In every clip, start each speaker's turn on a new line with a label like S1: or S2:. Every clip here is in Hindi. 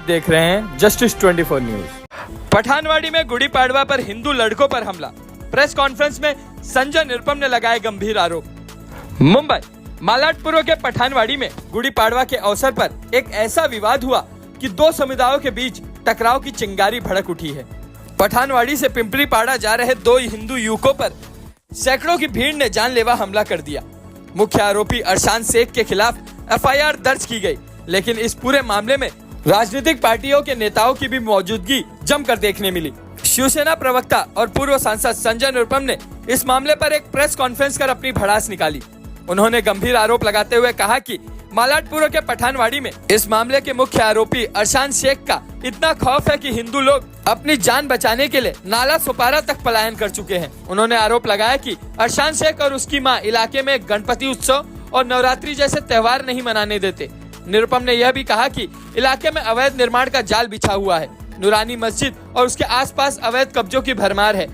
S1: देख रहे हैं जस्टिस 24 न्यूज। पठानवाड़ी में गुड़ी पाड़वा पर हिंदू लड़कों पर हमला। प्रेस कॉन्फ्रेंस में संजय निरुपम ने लगाए गंभीर आरोप। मुंबई मालाडपुर के पठानवाड़ी में गुड़ी पाड़वा के अवसर पर एक ऐसा विवाद हुआ कि दो समुदायों के बीच टकराव की चिंगारी भड़क उठी है। पठानवाड़ी से पिंपरी पाड़ा जा रहे दो हिंदू युवकों पर सैकड़ों की भीड़ ने जानलेवा हमला कर दिया। मुख्य आरोपी अरशान शेख के खिलाफ एफआईआर दर्ज की गई, लेकिन इस पूरे मामले में राजनीतिक पार्टियों के नेताओं की भी मौजूदगी जमकर देखने मिली। शिवसेना प्रवक्ता और पूर्व सांसद संजय निरुपम ने इस मामले पर एक प्रेस कॉन्फ्रेंस कर अपनी भड़ास निकाली। उन्होंने गंभीर आरोप लगाते हुए कहा कि मालाडपुर के पठानवाड़ी में इस मामले के मुख्य आरोपी अरशान शेख का इतना खौफ है कि हिंदू लोग अपनी जान बचाने के लिए नाला सुपारा तक पलायन कर चुके हैं। उन्होंने आरोप लगाया कि अरशान शेख और उसकी मां इलाके में गणपति उत्सव और नवरात्रि जैसे त्योहार नहीं मनाने देते। निरुपम ने यह भी कहा कि इलाके में अवैध निर्माण का जाल बिछा हुआ है। नूरानी मस्जिद और उसके आसपास अवैध कब्जों की भरमार है।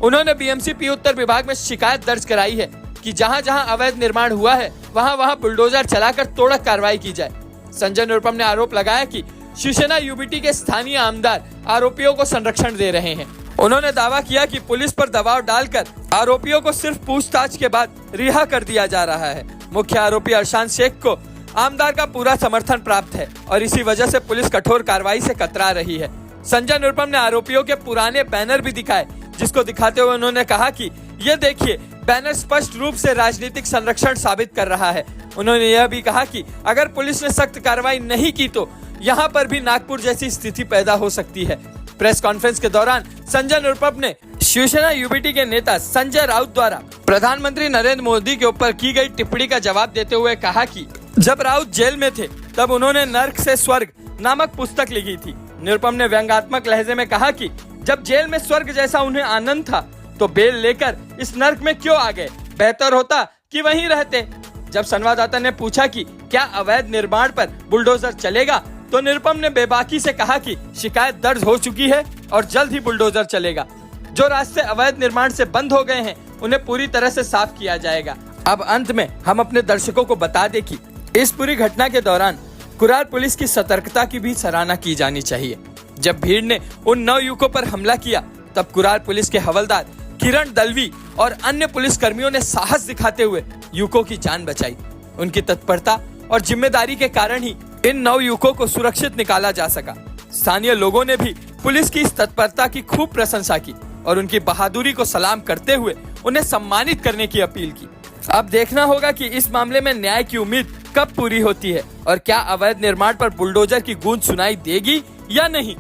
S1: उन्होंने बीएमसी उत्तर विभाग में शिकायत दर्ज कराई है कि जहां जहां अवैध निर्माण हुआ है वहां बुलडोजर चलाकर तोड़क कार्रवाई की जाए। संजय निरुपम ने आरोप लगाया कि शिवसेना यूबीटी के स्थानीय आमदार आरोपियों को संरक्षण दे रहे हैं। उन्होंने दावा किया कि पुलिस पर दबाव डालकर आरोपियों को सिर्फ पूछताछ के बाद रिहा कर दिया जा रहा है। मुख्य आरोपी अरशान शेख को आमदार का पूरा समर्थन प्राप्त है और इसी वजह से पुलिस कठोर कार्रवाई से कतरा रही है। संजय निरुपम ने आरोपियों के पुराने बैनर भी दिखाए, जिसको दिखाते हुए उन्होंने कहा कि ये देखिए, बैनर स्पष्ट रूप से राजनीतिक संरक्षण साबित कर रहा है। उन्होंने यह भी कहा कि अगर पुलिस ने सख्त कार्रवाई नहीं की तो यहाँ पर भी नागपुर जैसी स्थिति पैदा हो सकती है। प्रेस कॉन्फ्रेंस के दौरान संजय निरुपम ने शिवसेना यूबीटी के नेता संजय राउत द्वारा प्रधानमंत्री नरेंद्र मोदी के ऊपर की गई टिप्पणी का जवाब देते हुए कहा कि जब राउत जेल में थे तब उन्होंने नर्क से स्वर्ग नामक पुस्तक लिखी थी। निरुपम ने व्यंग्यात्मक लहजे में कहा कि जब जेल में स्वर्ग जैसा उन्हें आनंद था तो बेल लेकर इस नर्क में क्यों आ गए? बेहतर होता कि वहीं रहते। जब संवाददाता ने पूछा कि क्या अवैध निर्माण पर बुलडोजर चलेगा, तो निरुपम ने बेबाकी से कहा कि शिकायत दर्ज हो चुकी है और जल्द ही बुलडोजर चलेगा। जो रास्ते अवैध निर्माण से बंद हो गए हैं उन्हें पूरी तरह से साफ किया जाएगा। अब अंत में हम अपने दर्शकों को बता दें कि इस पूरी घटना के दौरान कुरार पुलिस की सतर्कता की भी सराहना की जानी चाहिए। जब भीड़ ने उन 9 युवकों पर हमला किया तब कुरार पुलिस के हवलदार किरण दलवी और अन्य पुलिस कर्मियों ने साहस दिखाते हुए युवकों की जान बचाई। उनकी तत्परता और जिम्मेदारी के कारण ही इन 9 युवकों को सुरक्षित निकाला जा सका। स्थानीय लोगों ने भी पुलिस की इस तत्परता की खूब प्रशंसा की और उनकी बहादुरी को सलाम करते हुए उन्हें सम्मानित करने की अपील की। अब देखना होगा कि इस मामले में न्याय की उम्मीद कब पूरी होती है और क्या अवैध निर्माण पर बुलडोजर की गूंज सुनाई देगी या नहीं।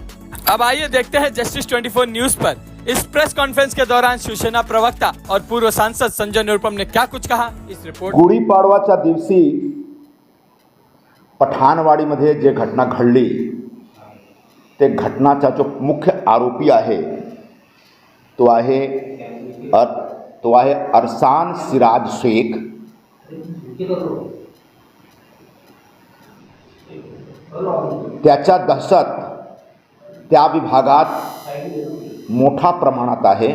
S1: अब आइए देखते हैं जस्टिस 24 न्यूज पर इस प्रेस कॉन्फ्रेंस के दौरान शिवसेना प्रवक्ता और पूर्व सांसद संजय निरुपम ने क्या कुछ कहा। इस रिपोर्ट
S2: गुढीपाडवाच्या दिवशी पठाणवाडीमध्ये जे घटना घडली ते घटनाचा जो मुख्य आरोपी आहे तो आहे अरसान सिराज शेख। त्याच्या दहशत त्या विभागात मोठा प्रमाणात आहे।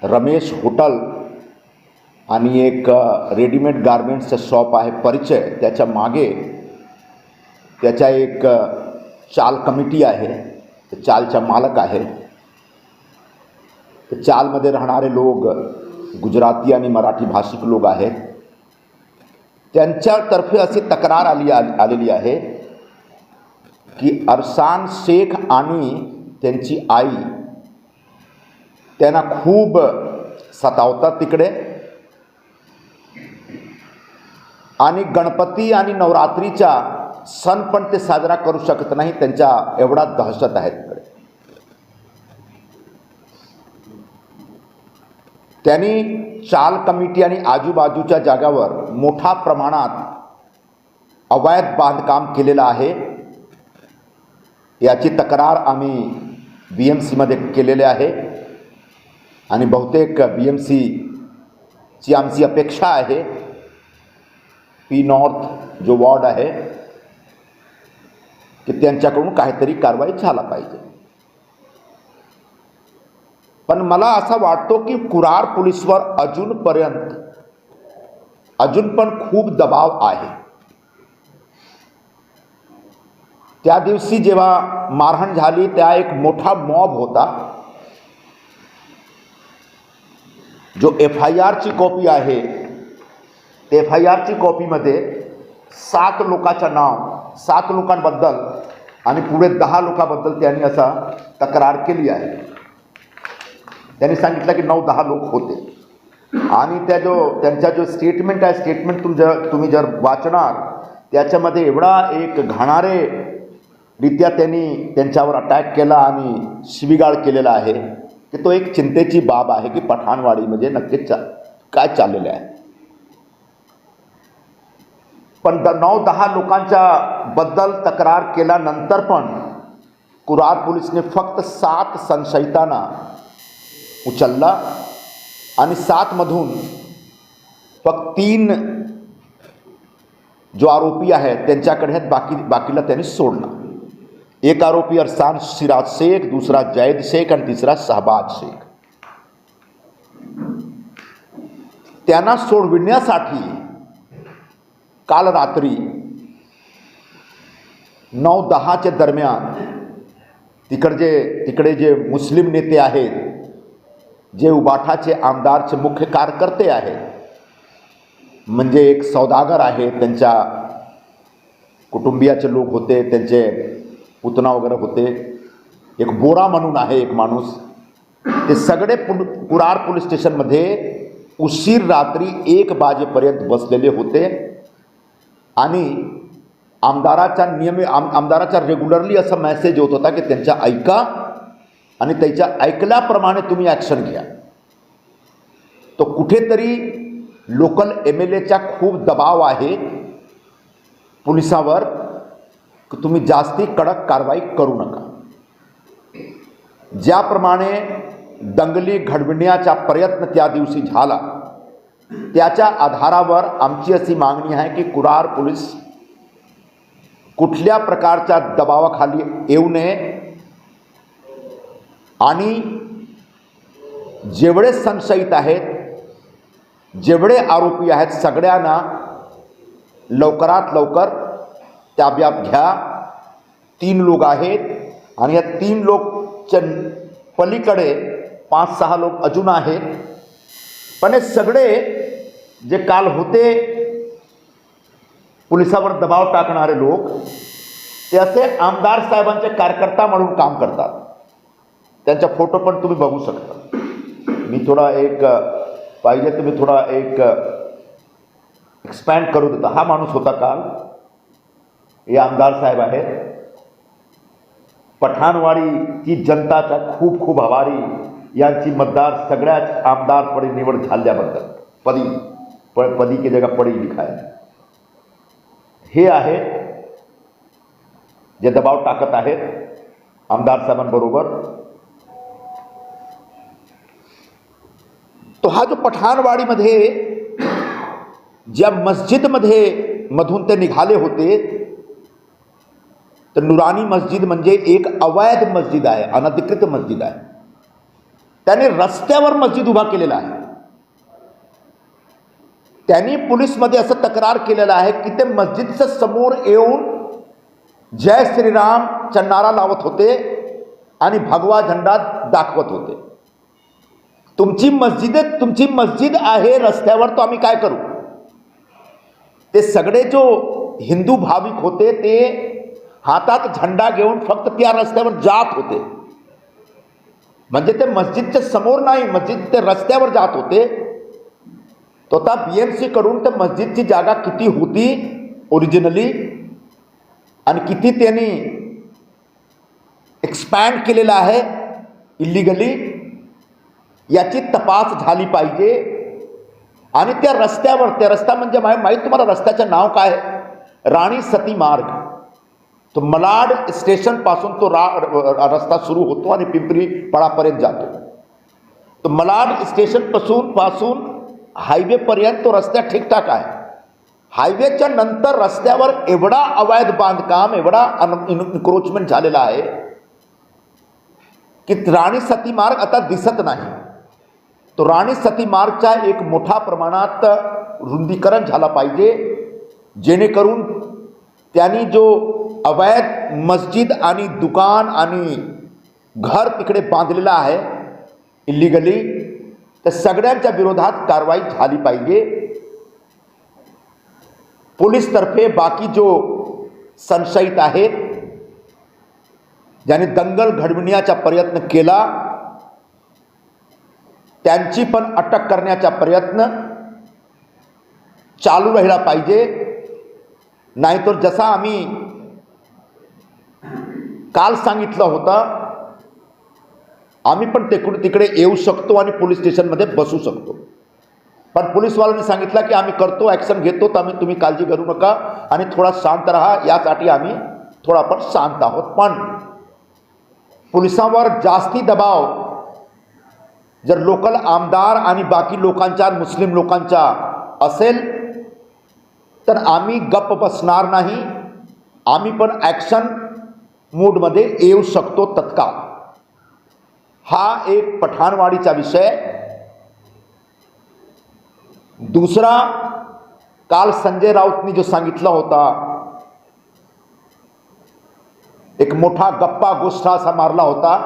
S2: रमेश होटल आणि एक रेडीमेड गारमेंट्सचं शॉप आहे परिचय, त्याच्या मागे त्याच्या एक चाल कमिटी आहे, चालचा मालक आहे। चालमध्ये राहणारे लोक गुजराती आणि मराठी भाषिक लोक आहेत। त्यांच्यातर्फे अशी तक्रार आलेली आहे की अरसान शेख आणि त्यांची आई त्यांना खूप सतावतात तिकडे आणि गणपती आणि नवरात्रीचा सण पण ते साजरा करू शकत नाही। त्यांच्या एवढा दहशत आहे तिकडे। त्यांनी चाल कमिटी आणि आजूबाजूच्या जागावर मोठ्या प्रमाणात अवैध बांधकाम केलेलं आहे। याची तक्रार आम्ही बीएमसी मध्ये केलेली आहे आणि बहुतेक बीएमसी ची आमची अपेक्षा आहे पी नॉर्थ जो वॉर्ड आहे की त्यांच्याकडून काहीतरी कारवाई झाला पाहिजे। पण मला असं वाटतो की कुरार पोलीसवर अजून पण खूप दबाव आहे। त्या दिवशी जेव्हा मारहाण झाली त्या एक मोठा मॉब होता. जो FIRची कॉपी आहे, FIRची कॉपीमध्ये 7 लोकांचं नाव, 7 लोकांबद्दल आणि पुढे 10 लोकांबद्दल त्यांनी असा तक्रार केली आहे. त्यांनी सांगितलं की 9-10 लोक होते आणि त्यांचा जो स्टेटमेंट आहे, स्टेटमेंट तुम्ही जर वाचणार त्याच्यामध्ये एवढा एक घाणारे रित्या त्यांनी त्यांच्यावर अटॅक केला आणि शिवीगाळ केलेला आहे की तो एक चिंतेची बाब आहे की पठाणवाडीमध्ये नक्कीच काय चाललेलं आहे. पण 9-10 लोकांच्या बद्दल तक्रार केल्यानंतर पण कुरार पोलिसने फक्त 7 संशयितांना उचलला आणि 7 मधून फक्त 3 जो आरोपी आहेत त्यांच्याकडे बाकीला त्यांनी सोडला. एक आरोपी अरसान सिराज शेख, दूसरा जैद शेख आणि तिसरा शहबाज शेख. त्यांना सोडविण्यासाठी काल रात्री 9-10च्या दरम्यान तिकडे जे मुस्लिम नेते आहेत, जे उबाठाचे आमदारचे मुख्य कार्यकर्ते आहेत, म्हणजे एक सौदागर आहे, त्यांच्या कुटुंबियाचे लोक होते, त्यांचे पुतना वगैरे होते, एक बोरा म्हणून आहे एक माणूस, ते सगळे कुरार पोलीस स्टेशनमध्ये उशीर रात्री 1 वाजेपर्यंत बसलेले होते आणि आमदाराचा रेग्युलरली असा मेसेज होत होता की त्यांच्या ऐका आणि त्याच्या ऐकल्याप्रमाणे तुम्ही ॲक्शन घ्या. तो कुठेतरी लोकल MLAचा खूप दबाव आहे पोलिसावर की तुम्ही जास्ती कडक कारवाई करू नका. ज्याप्रमाणे दंगली घडविण्याचा प्रयत्न त्या दिवशी झाला त्याच्या आधारावर आमची अशी मागणी आहे की कुरार पोलीस कुठल्या प्रकारच्या दबावाखाली येऊ नये आणि जेवढे संशयित आहेत, जेवढे आरोपी आहेत, सगळ्यांना लवकरात लवकर ताब्यात घ्या. 3 लोक आहेत आणि या 3 लोकच्या पलीकडे 5-6 लोक अजून आहेत. पण हे सगळे जे काल होते पोलिसावर दबाव टाकणारे लोक, ते असे आमदार साहेबांचे कार्यकर्ता म्हणून काम करतात. त्यांचा फोटो पण तुम्ही बघू शकता. मी थोडा एक पाहिजे तर मी थोडा एक एक्सपॅन्ड करू देतो. हा माणूस होता काल, हे आमदार साहेब आहेत. पठाणवाडीची जनताचा खूप खूप आभारी, यांची मतदार सगळ्याच आमदारपदी निवड झाल्याबद्दल. पदी की जगह पडी लिखा है. हे आहेत जे दबाव टाकत आहेत आमदार साहेबांबरोबर. तो हा जो पठाणवाडीमध्ये ज्या मधून ते निघाले होते, तर नुरानी मस्जिद म्हणजे एक अवैध मस्जिद आहे, अनधिकृत मस्जिद आहे. त्याने रस्त्यावर मस्जिद उभा केलेला आहे. त्यांनी पोलीसमध्ये असं तक्रार केलेलं आहे की ते मस्जिदच्या समोर येऊन जय श्रीरामचा नारा लावत होते आणि भगवा झेंडा दाखवत होते. तुमची मस्जिद आहे रस्त्यावर, तो आम्ही काय करू. ते सगळे जो हिंदू भाविक होते ते हातात झेंडा घेऊन फक्त त्या रस्त्यावर जात होते. म्हणजे ते मस्जिदच्या समोर नाही, मस्जिद ते रस्त्यावर जात होते. तो आता BMC कडून त्या मस्जिदची जागा किती होती ओरिजिनली आणि किती त्यांनी एक्सपॅन्ड केलेला आहे इल्लिगली, याची तपास झाली पाहिजे. आणि त्या रस्ता म्हणजे माहीत तुम्हाला रस्त्याचं नाव काय आहे? राणी सती मार्ग. तो मलाड स्टेशनपासून तो रस्ता सुरू होतो आणि पिंपरी पळापर्यंत जातो. तो मलाड स्टेशनपासून हायवेपर्यंत तो रस्ता ठीकठाक आहे. हायवेच्या नंतर रस्त्यावर एवढा अवैध बांधकाम, एवढा इन्क्रोचमेंट झालेला आहे की राणी सती मार्ग आता दिसत नाही. तो राणी सती मार्गचा एक मोठा प्रमाणात रुंदीकरण झाला पाहिजे, जेणेकरून त्यांनी जो अवैध मस्जिद आणि दुकान आणि घर तिकडे बांधलेलं आहे इल्लिगली, तर सगळ्यांच्या विरोधात कारवाई झाली पाहिजे. पोलीसतर्फे बाकी जो संशयित आहेत, ज्यांनी दंगल घडविण्याचा प्रयत्न केला, त्यांची पण अटक करण्याचा प्रयत्न चालू राहिला पाहिजे. नाहीतर जसा आम्ही काल सांगितलं होतं, आम्ही पण तिकडे येऊ शकतो आणि पोलीस स्टेशनमध्ये बसू शकतो. पण पोलीसवाल्यांनी सांगितलं की आम्ही करतो, ॲक्शन घेतो, तर तुम्ही काळजी करू नका आणि थोडा शांत राहा. यासाठी आम्ही थोडा पण शांत आहोत. पण पोलिसांवर जास्ती दबाव जर लोकल आमदार आणि बाकी लोकांचा, मुस्लिम लोकांचा असेल, तर आम्ही गप्प बसणार नाही. आम्ही पण ॲक्शन मूडमध्ये येऊ शकतो तत्काळ. हा एक पठाणवाडीचा विषय. दुसरा, काल संजय राऊतनी जो सांगितला होता, एक मोठा गप्पा गोष्ट असा मारला होता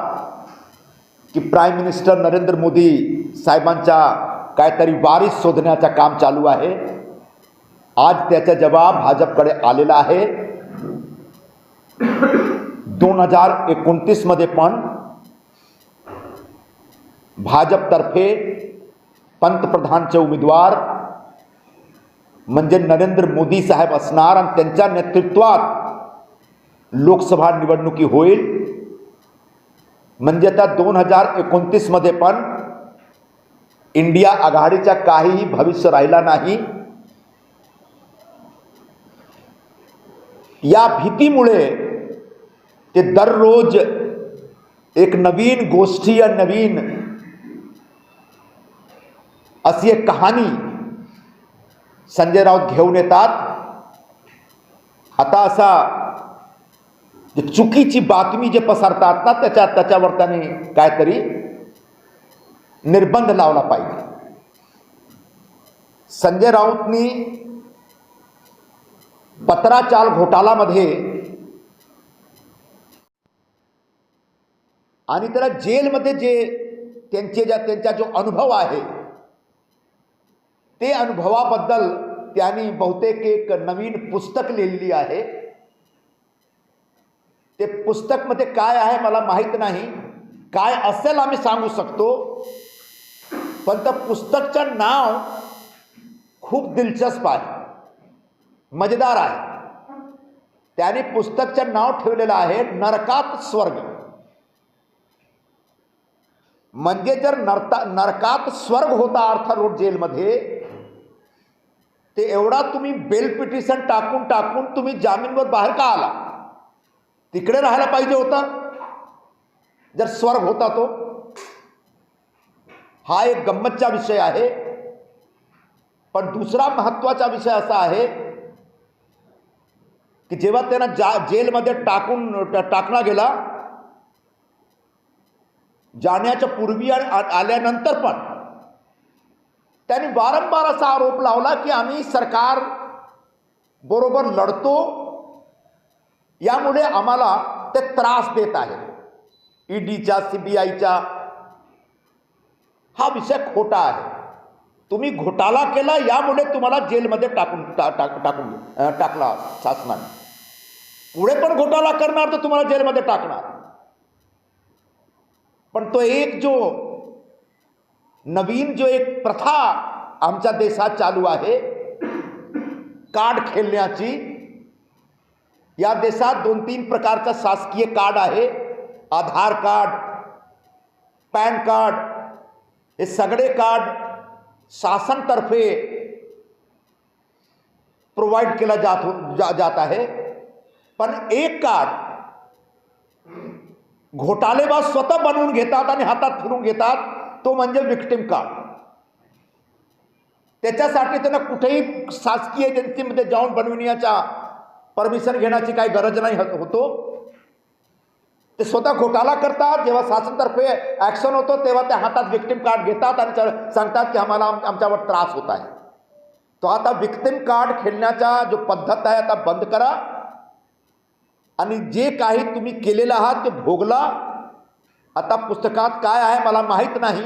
S2: की प्राईम मिनिस्टर नरेंद्र मोदी साहेबांचा काहीतरी वारीस शोधण्याचं काम चालू आहे. आज त्याचा जवाब भाजपकडे आलेला आहे. 2029 मध्ये पण भाजपतर्फे पंतप्रधानचे उमेदवार म्हणजे नरेंद्र मोदी साहेब असणार आणि त्यांच्या नेतृत्वात लोकसभा निवडणुकी होईल. म्हणजे आता 2029 मध्ये पण इंडिया आघाडीचा काहीही भविष्य राहिला नाही. या भीतीमुळे ते दररोज एक नवीन गोष्टी आणि नवीन अशी एक कहाणी संजय राऊत घेऊन येतात. आता असा चुकीची बातमी जे पसरतात ना, त्याच्यावर त्याने काहीतरी निर्बंध लावला पाहिजे. संजय राऊतनी पत्राचाल घोटाळामध्ये आणि त्याला जेलमध्ये जे त्यांचा जो अनुभव आहे, ते अनुभवाबद्दल त्यांनी बहुतेक एक नवीन पुस्तक लिहिलेली आहे. ते पुस्तकमध्ये काय आहे मला माहीत नाही. काय असेल आम्ही सांगू शकतो, पण त्या पुस्तकचं नाव खूप दिलचस्प आहे, मजेदार आहे. त्याने पुस्तकचं नाव ठेवलेलं आहे नरकात स्वर्ग. म्हणजे जर नरकात स्वर्ग होता अर्थात जेलमध्ये, ते एवढा तुम्ही बेल पिटिशन टाकून तुम्ही जामीनवर बाहेर का आला? तिकडे राहायला पाहिजे होता जर स्वर्ग होता तो. हा एक गंमतचा विषय आहे. पण दुसरा महत्त्वाचा विषय असा आहे की जेव्हा त्यांना जेलमध्ये टाकला गेला, जाण्याच्या पूर्वी आणि आल्यानंतर पण त्यांनी वारंवार असा आरोप लावला की आम्ही सरकार बरोबर लढतो, यामुळे आम्हाला ते त्रास देत आहे, ईडीचा, सीबीआयचा. हा विषय खोटा आहे. तुम्ही घोटाळा केला, यामुळे तुम्हाला जेलमध्ये टाकला शासनाने. पुढे पण घोटाळा करणार तर तुम्हाला जेलमध्ये टाकणार. पण तो एक जो नवीन जो एक प्रथा आमच्या देशात चालू आहे कार्ड खेळण्याची. या देशात 2-3 प्रकारचा शासकीय कार्ड आहे. आधार कार्ड, पॅन कार्ड, हे सगळे कार्ड शासनतर्फे प्रोवाइड केला जात आहे. पण एक कार्ड घोटाळेबाज स्वतः बनवून घेतात आणि हातात फिरून घेतात, तो म्हणजे विक्टिम कार्ड. त्याच्यासाठी त्यांना कुठेही शासकीय एजन्सीमध्ये जाऊन बनविण्याचा परमिशन घेण्याची काही गरज नाही होतो. ते स्वतः घोटाळा करतात. जेव्हा शासनातर्फे ॲक्शन होतो तेव्हा त्या हातात विक्टिम कार्ड घेतात आणि सांगतात की आम्हाला आमच्यावर त्रास होत आहे. तो आता विक्टिम कार्ड खेळण्याचा जो पद्धत आहे आता बंद करा. आणि जे काही तुम्ही केलेलं आहात ते भोगला. आता पुस्तकात काय आहे मला माहीत नाही,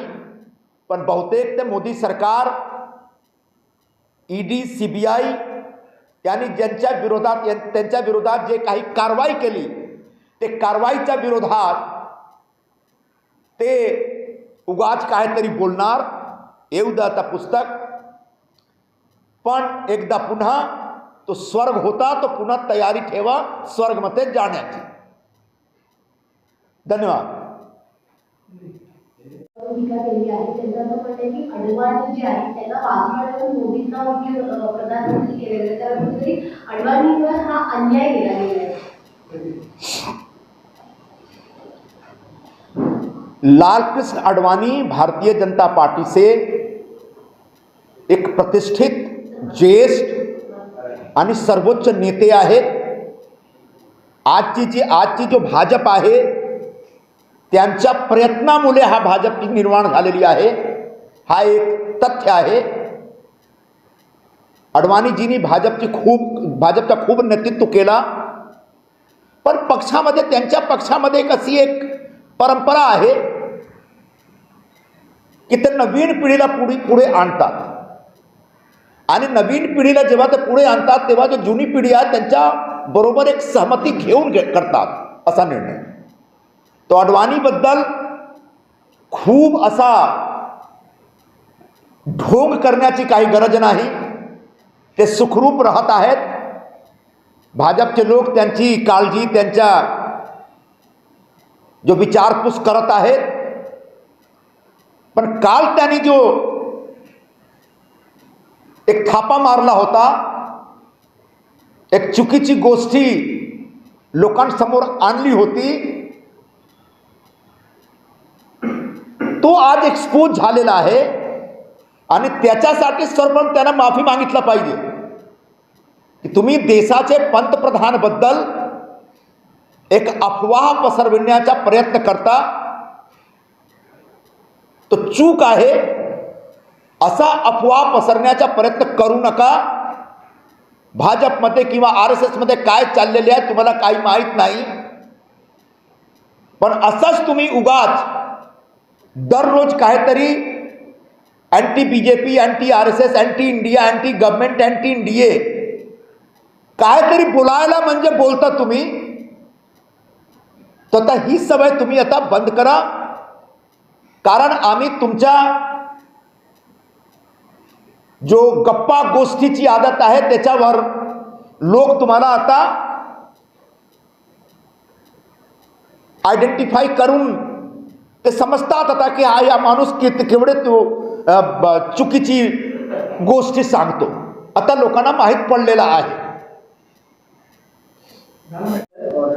S2: पण बहुतेक ते मोदी सरकार, ईडी, सीबीआय यांनी त्यांच्या विरोधात जे काही कारवाई केली ते कारवाईच्या विरोधात ते उगाच काहीतरी बोलणार. येऊ द्या आता पुस्तक. पण एकदा पुन्हा तो स्वर्ग होता, तो पुन्हा तयारी ठेवा स्वर्गमध्ये जाण्याची. धन्यवाद.
S3: टीका केली आहे. त्यांचं असं म्हणणं आहे की अडवाणी जे आहे त्यांना वाचवण्यावर मोदींना मुख्य प्रधानमंत्री केलेलं, त्याला कुठेतरी अडवाणीवर हा अन्याय केला गेला आहे.
S2: लालकृष्ण आडवाणी भारतीय जनता पार्टी से एक प्रतिष्ठित, ज्येष्ठ आणि सर्वोच्च नेते आहेत. आजची जो भाजप आहे त्यांच्या प्रयत्नामुळे हा भाजपची निर्माण झालेली आहे. हा एक तथ्य आहे. अडवाणीजींनी भाजपचा खूप नेतृत्व केला, पण पक्षामध्ये, त्यांच्या पक्षामध्ये एक अशी एक परंपरा आहे की ते नवीन पिढीला पुढे आणतात. आणि नवीन पिढीला जेव्हा ते पुढे आणतात तेव्हा जो जुनी पिढी आहे त्यांच्या बरोबर एक सहमती घेऊन करतात असा निर्णय. तो अडवाणीबद्दल खूप असा ढोंग करण्याची काही गरज नाही. ते सुखरूप राहत आहेत. भाजपचे लोक त्यांची काळजी, त्यांच्या जो विचारपूस करत आहेत. पण काल त्यांनी जो एक थापा मारला होता, एक चुकीची गोष्टी लोकांसमोर आणली होती, तो आज एक्सपोज झालेला आहे. आणि त्याच्यासाठी सर्वप्रथम त्यांना माफी मागितलं पाहिजे की तुम्ही देशाचे पंतप्रधान बद्दल एक अफवा पसरविण्याचा प्रयत्न करता. तो चूक आहे. असा अफवा पसरण्याचा प्रयत्न करू नका. भाजपमध्ये किंवा RSS मध्ये काय चाललेले आहे तुम्हाला काही माहीत नाही. पण असंच तुम्ही उगाच दररोज काहीतरी anti BJP, anti RSS, anti India, anti government, anti India काहीतरी बोलायला म्हणजे बोलता तुम्ही. तर आता ही सवय तुम्ही आता बंद करा. कारण आम्ही तुमच्या जो गप्पा गोष्टीची आदत आहे त्याच्यावर लोक तुम्हाला आता आयडेंटिफाय करून ते समजतात आता की हा या माणूस केवढे तो चुकीची गोष्टी सांगतो. आता लोकांना माहीत पडलेला आहे.
S4: और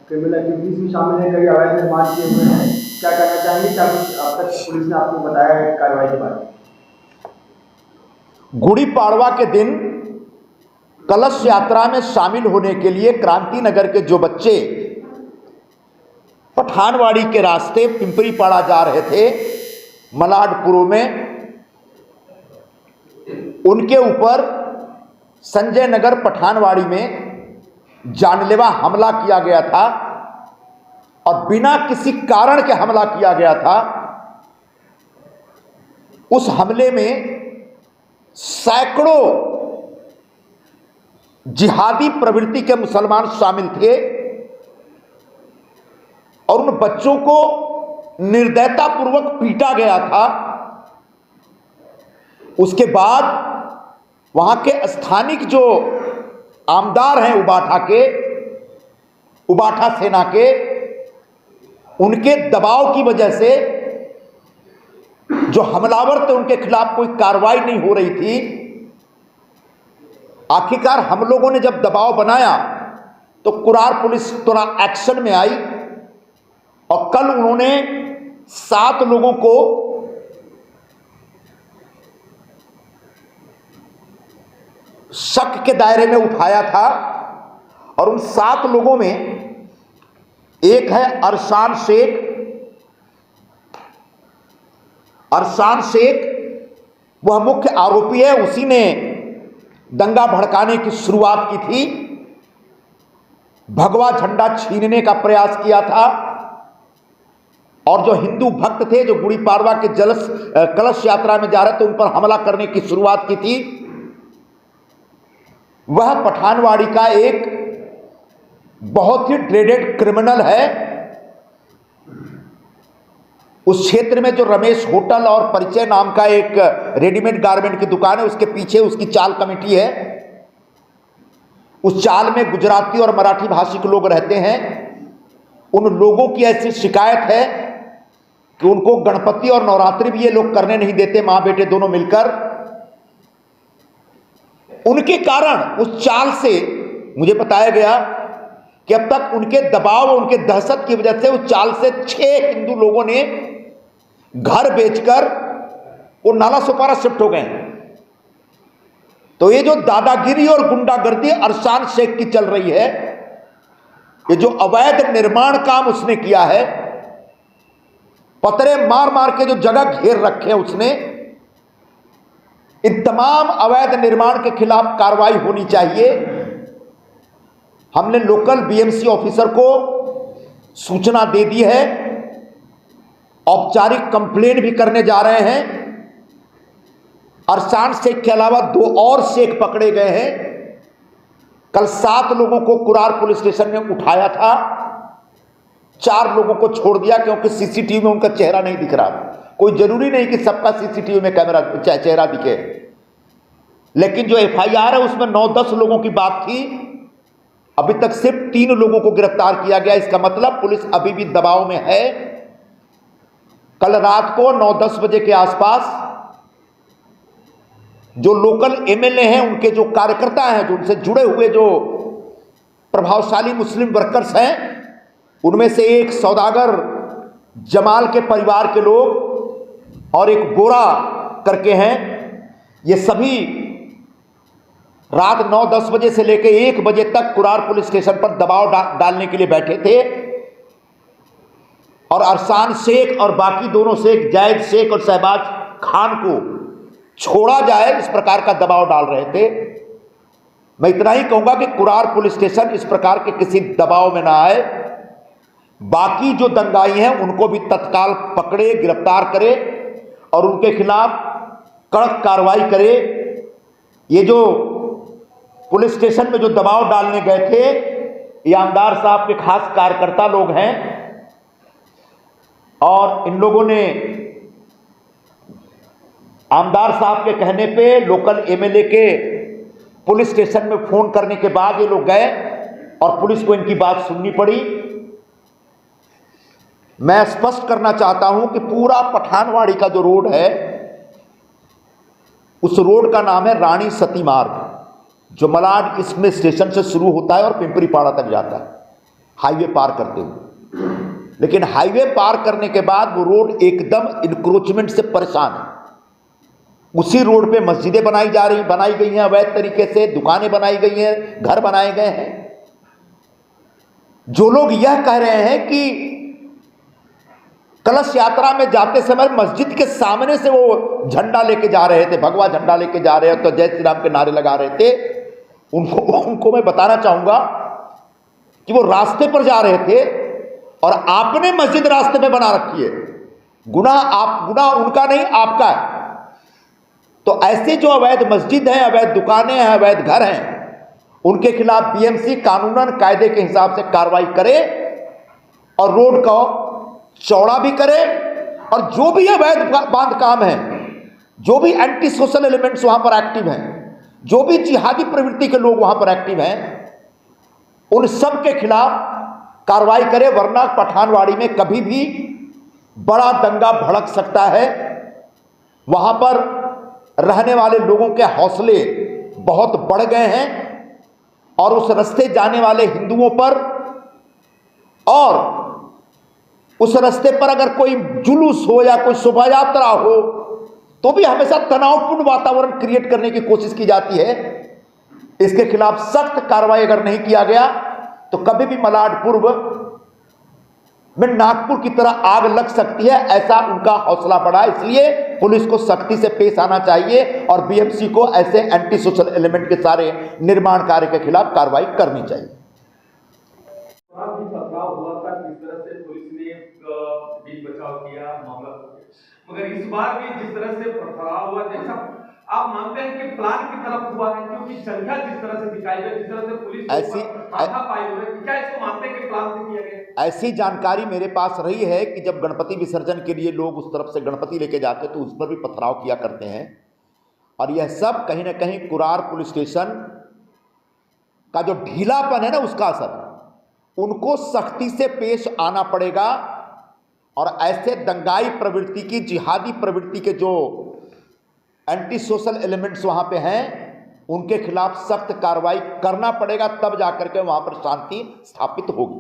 S4: क्रिमिनल एक्टिविटीज में शामिल है, कई अवैध निर्माण किए हुए हैं. क्या कहना चाहेंगे? क्या कुछ अब तक पुलिस ने आपको बताया है कार्रवाई के बारे में?
S2: गुड़ी पाड़वा के दिन कलश यात्रा में शामिल होने के लिए क्रांति नगर के जो बच्चे पठानवाड़ी के रास्ते पिंपरीपाड़ा जा रहे थे, मलाडपुरों में, उनके ऊपर संजय नगर पठानवाड़ी में जानलेवा हमला किया गया था. और बिना किसी कारण के हमला किया गया था. उस हमले में सैकड़ों जिहादी प्रवृत्ति के मुसलमान शामिल थे और उन बच्चों को निर्दयतापूर्वक पीटा गया था. उसके बाद वहां के स्थानिक जो आमदार हैं उबाठा सेना के, उनके दबाव की वजह से जो हमलावर थे उनके खिलाफ कोई कार्रवाई नहीं हो रही थी. आखिरकार हम लोगों ने जब दबाव बनाया तो कुरार पुलिस तुरंत एक्शन में आई और कल उन्होंने 7 लोगों को शक के दायरे में उठाया था. और उन 7 लोगों में एक है अरशान शेख. अरशान शेख वह मुख्य आरोपी है. उसी ने दंगा भड़काने की शुरुआत की थी. भगवा झंडा छीनने का प्रयास किया था और जो हिंदू भक्त थे जो गुड़ी पाड़वा के कलश यात्रा में जा रहे थे उन पर हमला करने की शुरुआत की थी, वह पठानवाड़ी का एक बहुत ही ड्रेडेड क्रिमिनल है। उस क्षेत्र में जो रमेश होटल और परिचय नाम का एक रेडीमेड गारमेंट की दुकान है, उसके पीछे उसकी चाल कमेटी है। उस चाल में गुजराती और मराठी भाषी के लोग रहते हैं। उन लोगों की ऐसी शिकायत है कि उनको गणपति और नवरात्रि भी ये लोग करने नहीं देते, मां बेटे दोनों मिलकर। उनके कारण उस चाल से मुझे बताया गया कि अब तक उनके दबाव और उनके दहशत की वजह से उस चाल से 6 हिंदू लोगों ने घर बेचकर वो नाला सोपारा शिफ्ट हो गए। तो ये जो दादागिरी और गुंडागर्दी अरसान शेख की चल रही है, ये जो अवैध निर्माण काम उसने किया है, पतरे मार मार के जो जगह घेर रखे हैं उसने, इन तमाम अवैध निर्माण के खिलाफ कार्रवाई होनी चाहिए। हमने लोकल बीएमसी ऑफिसर को सूचना दे दी है, औपचारिक कंप्लेन भी करने जा रहे हैं। अरसान शेख के अलावा 2 और शेख पकड़े गए हैं। कल 7 लोगों को कुरार पुलिस स्टेशन में उठाया था, 4 लोगों को छोड़ दिया क्योंकि सीसीटीवी में उनका चेहरा नहीं दिख रहा। कोई जरूरी नहीं कि सबका सीसीटीवी में कैमरा चेहरा दिखे, लेकिन जो एफआईआर है उसमें 9-10 लोगों की बात थी। अभी तक सिर्फ 3 लोगों को गिरफ्तार किया गया। इसका मतलब पुलिस अभी भी दबाव में है। कल रात को 9-10 बजे के आसपास जो लोकल एमएलए हैं, उनके जो कार्यकर्ता हैं, जो उनसे जुड़े हुए जो प्रभावशाली मुस्लिम वर्कर्स हैं, उनमें से एक सौदागर जमाल के परिवार के लोग और एक गोरा करके हैं, ये सभी रात 9-10 बजे से लेकर 1 बजे तक कुरार पुलिस स्टेशन पर दबाव डालने के लिए बैठे थे और अरसान शेख और बाकी दोनों शेख, जायद शेख और शहबाज खान को छोड़ा जाए, इस प्रकार का दबाव डाल रहे थे। मैं इतना ही कहूंगा कि कुरार पुलिस स्टेशन इस प्रकार के किसी दबाव में ना आए। बाकी जो दंगाई हैं उनको भी तत्काल पकड़े, गिरफ्तार करे और उनके खिलाफ कड़क कार्रवाई करे। ये जो पुलिस स्टेशन में जो दबाव डालने गए थे, ये आमदार साहब के खास कार्यकर्ता लोग हैं और इन लोगों ने आमदार साहब के कहने पे लोकल एमएलए के पुलिस स्टेशन में फोन करने के बाद ये लोग गए और पुलिस को इनकी बात सुननी पड़ी। मैं स्पष्ट करना चाहता हूं कि पूरा पठानवाड़ी का जो रोड है, उस रोड का नाम है रानी सती मार्ग, जो मलाड इसमें स्टेशन से शुरू होता है और पिंपरी पाड़ा तक जाता है हाईवे पार करते हुए। लेकिन हाईवे पार करने के बाद वो रोड एकदम इंक्रोचमेंट से परेशान है। उसी रोड पे मस्जिदें बनाई गई हैं अवैध तरीके से, दुकानें बनाई गई हैं, घर बनाए गए हैं। जो लोग यह कह रहे हैं कि कलश यात्रा में जाते समय मस्जिद के सामने से वो झंडा लेके जा रहे थे, भगवा झंडा लेके जा रहे हैं, तो जय श्री राम के नारे लगा रहे थे, उनको मैं बताना चाहूंगा कि वो रास्ते पर जा रहे थे और आपने मस्जिद रास्ते में बना रखी है। गुनाह उनका नहीं, आपका है। तो ऐसे जो अवैध मस्जिद हैं, अवैध दुकानें हैं, अवैध घर हैं, उनके खिलाफ बीएमसी कानूनन कायदे के हिसाब से कार्रवाई करे और रोड को चौड़ा भी करे और जो भी अवैध बांध काम है, जो भी एंटी सोशल एलिमेंट्स वहां पर एक्टिव हैं, जो भी जिहादी प्रवृत्ति के लोग वहां पर एक्टिव हैं, उन सब के खिलाफ कार्रवाई करे, वरना पठानवाड़ी में कभी भी बड़ा दंगा भड़क सकता है। वहां पर रहने वाले लोगों के हौसले बहुत बढ़ गए हैं और उस रास्ते जाने वाले हिंदुओं पर और उस रास्ते पर अगर कोई जुलूस हो या कोई शोभा यात्रा हो तो भी हमेशा तनावपूर्ण वातावरण क्रिएट करने की कोशिश की जाती है। इसके खिलाफ सख्त कार्रवाई अगर नहीं किया गया तो कभी भी मलाड पूर्व में नागपुर की तरह आग लग सकती है, ऐसा उनका हौसला बढ़ा। इसलिए पुलिस को सख्ती से पेश आना चाहिए और बीएमसी को ऐसे एंटी सोशल एलिमेंट के सारे निर्माण कार्य के खिलाफ कार्रवाई करनी चाहिए।
S5: मामला, मगर इस बार भी जिस तरह से पथराव हुआ, जैसा आप मानते हैं कि प्लान की तरफ हुआ है? क्योंकि संख्या जिस तरह से दिखाई गई, जिस तरह से पुलिस हाथापाई हुई, क्या इसको मानते हैं कि प्लान से किया गया?
S2: ऐसी जानकारी मेरे पास रही है कि जब गणपति विसर्जन के लिए लोग उस तरफ से गणपति लेके जाते तो उस पर भी पथराव किया करते हैं, और यह सब कहीं ना कहीं कुरार पुलिस स्टेशन का जो ढीलापन है ना, उसका असर। उनको सख्ती से पेश आना पड़ेगा और ऐसे दंगाई प्रवृत्ति की, जिहादी प्रवृत्ति के जो एंटी सोशल एलिमेंट्स वहां पे हैं, उनके खिलाफ सख्त कार्रवाई करना पड़ेगा, तब जाकर के वहां पर शांति स्थापित होगी।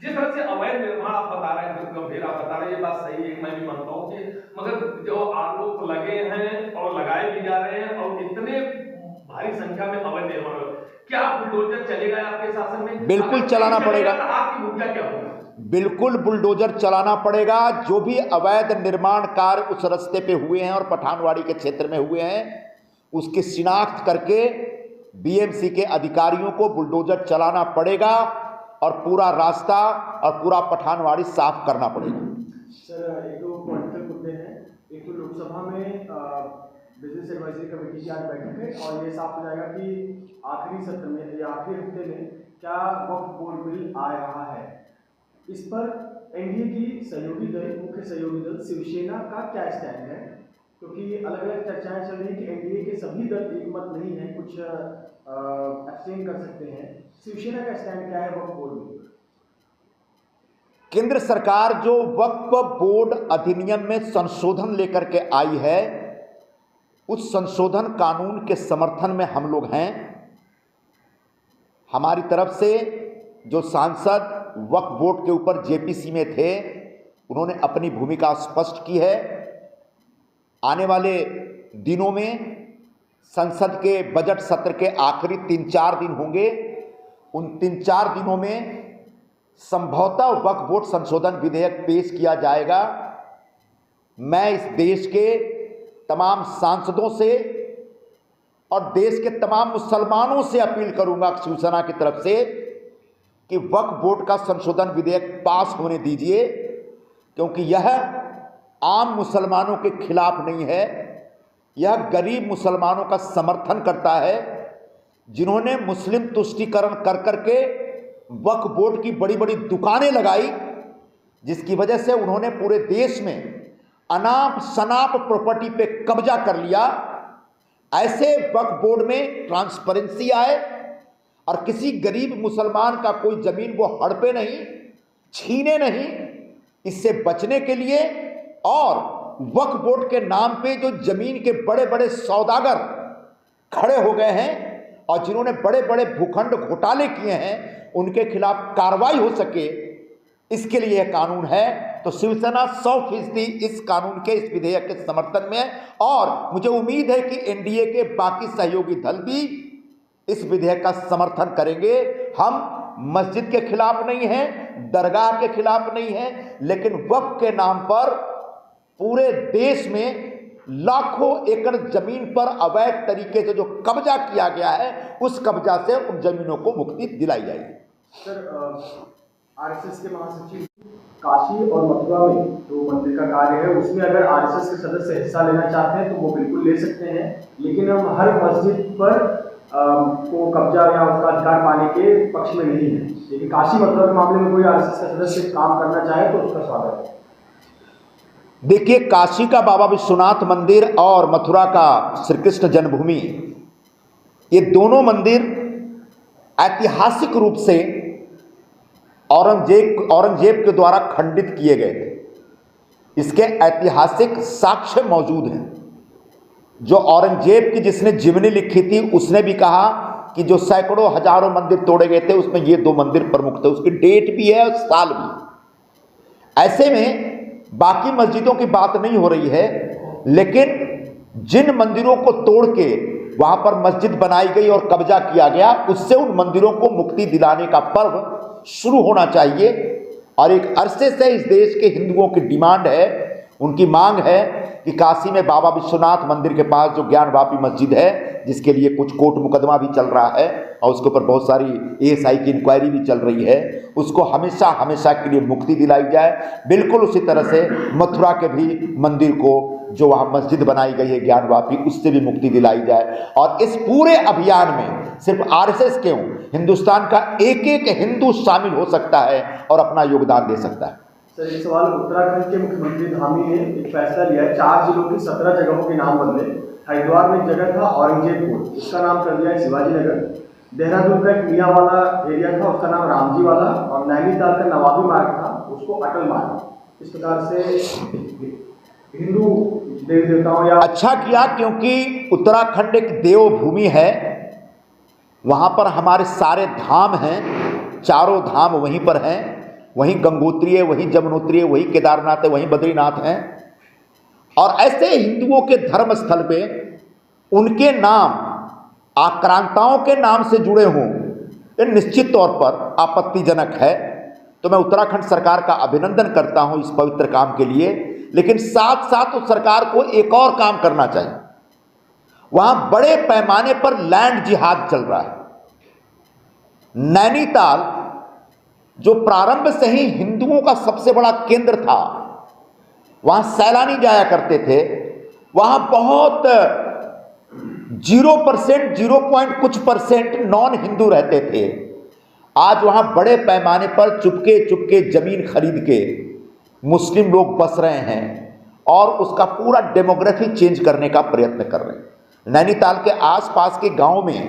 S5: जिस तरह से अवैध निर्माण आप बता रहे हैं, जो गंभीर आप बता रहे हैं, ये बात सही है, मैं भी मानता हूँ कि मगर जो आरोप लगे हैं और लगाए भी जा रहे हैं, और इतने भारी संख्या में अवैध निर्माण, क्या बुलडोजर चलेगा आपके शासन में?
S2: बिल्कुल चलाना पड़ेगा।
S5: आपकी भूमिका क्या होगी?
S2: बिल्कुल बुलडोजर चलाना पड़ेगा। जो भी अवैध निर्माण कार्य उस रास्ते पे हुए हैं और पठानवाड़ी के क्षेत्र में हुए हैं, उसकी शिनाख्त करके बीएमसी के अधिकारियों को बुलडोजर चलाना पड़ेगा और पूरा रास्ता और पूरा पठानवाड़ी साफ करना पड़ेगा।
S4: सर, एक तो पॉलिटिकल मुद्दे हैं, एक तो लोकसभा में बिजनेस एडवाइजरी कमेटी की आज बैठक है और ये साफ हो जाएगा कि आखिरी सत्र में या आखिरी हफ्ते में क्या वक्फ बोर्ड बिल आ रहा है। इस पर एनडीए की सहयोगी दल, मुख्य सहयोगी दल शिवसेना का क्या स्टैंड है? क्योंकि अलग अलग चर्चाएं चल रही हैं कि एनडीए के सभी दल एक मत नहीं है, कुछ एब्सटेन कर सकते हैं। शिवसेना का स्टैंड क्या है वक्फ बोर्ड में?
S2: केंद्र सरकार जो वक्फ बोर्ड अधिनियम में संशोधन लेकर के आई है, उस संशोधन कानून के समर्थन में हम लोग हैं। हमारी तरफ से जो सांसद वक्फ बोर्ड के ऊपर जेपीसी में थे, उन्होंने अपनी भूमिका स्पष्ट की है। आने वाले दिनों में संसद के बजट सत्र के आखिरी 3-4 दिन होंगे। उन 3-4 दिनों में संभवतः वक्फ बोर्ड संशोधन विधेयक पेश किया जाएगा। मैं इस देश के तमाम सांसदों से और देश के तमाम मुसलमानों से अपील करूंगा शिवसेना की तरफ से कि वक्फ बोर्ड का संशोधन विधेयक पास होने दीजिए, क्योंकि यह आम मुसलमानों के खिलाफ नहीं है, यह गरीब मुसलमानों का समर्थन करता है, जिन्होंने मुस्लिम तुष्टीकरण कर करके वक्फ बोर्ड की बड़ी बड़ी दुकानें लगाई, जिसकी वजह से उन्होंने पूरे देश में अनाप शनाप प्रॉपर्टी पे कब्जा कर लिया। ऐसे वक्फ बोर्ड में ट्रांसपेरेंसी आए और किसी गरीब मुसलमान का कोई जमीन वो हड़पे नहीं, छीने नहीं। इससे बचने के लिए और वक्फ बोर्ड के नाम पे जो जमीन के बड़े बड़े सौदागर खड़े हो गए हैं और जिन्होंने बड़े बड़े भूखंड घोटाले किए हैं, उनके खिलाफ कार्रवाई हो सके, इसके लिए यह कानून है। तो शिवसेना 100% इस कानून के, इस विधेयक के समर्थन में है और मुझे उम्मीद है कि एनडीए के बाकी सहयोगी दल भी इस विधेयक का समर्थन करेंगे। हम मस्जिद के खिलाफ नहीं हैं, दरगाह के खिलाफ नहीं हैं, लेकिन वक्फ के नाम पर पूरे देश में लाखों एकड़ जमीन पर अवैध तरीके से जो कब्जा किया गया है, उस कब्जा से उन जमीनों को मुक्ति दिलाई जाएगी।
S4: सर, आरएसएस के महासचिव काशी और मथुरा में जो मंदिर का कार्य है, उसमें अगर आरएसएस के सदस्य हिस्सा लेना चाहते हैं तो वो बिल्कुल ले सकते हैं, लेकिन हम हर मस्जिद पर को कब्जा या उसका अधिकार पाने के पक्ष में नहीं है। लेकिन काशी मथुरा के मामले में कोई आरएसएस का सदस्य काम करना चाहे तो उसका स्वागत है।
S2: देखिए, काशी का बाबा विश्वनाथ मंदिर और मथुरा का श्री कृष्ण जन्मभूमि, ये दोनों मंदिर ऐतिहासिक रूप से औरंगजेब के द्वारा खंडित किए गए थे। इसके ऐतिहासिक साक्ष्य मौजूद हैं। जो औरंगजेब की जिसने जीवनी लिखी थी, उसने भी कहा कि जो सैकड़ों हजारों मंदिर तोड़े गए थे, उसमें ये 2 मंदिर प्रमुख थे। उसकी डेट भी है और साल भी। ऐसे में बाकी मस्जिदों की बात नहीं हो रही है, लेकिन जिन मंदिरों को तोड़ के वहां पर मस्जिद बनाई गई और कब्जा किया गया, उससे उन मंदिरों को मुक्ति दिलाने का पर्व शुरू होना चाहिए। और एक अरसे से इस देश के हिंदुओं की डिमांड है, उनकी मांग है कि काशी में बाबा विश्वनाथ मंदिर के पास जो ज्ञान वापी मस्जिद है, जिसके लिए कुछ कोर्ट मुकदमा भी चल रहा है और उसके ऊपर बहुत सारी ASI की इंक्वायरी भी चल रही है, उसको हमेशा हमेशा के लिए मुक्ति दिलाई जाए। बिल्कुल उसी तरह से मथुरा के भी मंदिर को, जो वहाँ मस्जिद बनाई गई है ज्ञानवापी, उससे भी मुक्ति दिलाई जाए। और इस पूरे अभियान में सिर्फ RSS क्यों, हिंदुस्तान का एक एक हिंदू शामिल हो सकता है और अपना योगदान दे सकता है।
S4: सर एक सवाल, उत्तराखंड के मुख्यमंत्री धामी ने एक फैसला लिया है, 4 जिलों की 17 जगहों के नाम बदले। हरिद्वार में एक जगह था औरंगजेबपुर, उसका नाम कर दिया है शिवाजी नगर। देहरादून का एक मियाँवाला एरिया था, उसका नाम रामजी वाला। और नैनीताल का नवाबी मार्ग था, उसको अटल मार्ग। इस प्रकार से हिंदू देवी देवताओं या
S2: अच्छा किया, क्योंकि उत्तराखंड एक देवभूमि है, वहाँ पर हमारे सारे धाम हैं, चारों धाम वहीं पर हैं, वहीं गंगोत्री है, वहीं जमुनोत्री है, वहीं केदारनाथ है, वहीं बद्रीनाथ है। और ऐसे हिंदुओं के धर्म स्थल पे उनके नाम आक्रांताओं के नाम से जुड़े हों, ये निश्चित तौर पर आपत्तिजनक है। तो मैं उत्तराखंड सरकार का अभिनंदन करता हूं इस पवित्र काम के लिए, लेकिन साथ साथ उस सरकार को एक और काम करना चाहिए। वहां बड़े पैमाने पर लैंड जिहाद चल रहा है। नैनीताल जो प्रारंभ से ही हिंदुओं का सबसे बड़ा केंद्र था, वहां सैलानी जाया करते थे, वहां बहुत 0%, 0 कुछ % नॉन हिंदू रहते थे। आज वहां बड़े पैमाने पर चुपके चुपके जमीन खरीद के मुस्लिम लोग बस रहे हैं और उसका पूरा डेमोग्राफी चेंज करने का प्रयत्न कर रहे हैं। नैनीताल के आसपास के गांव में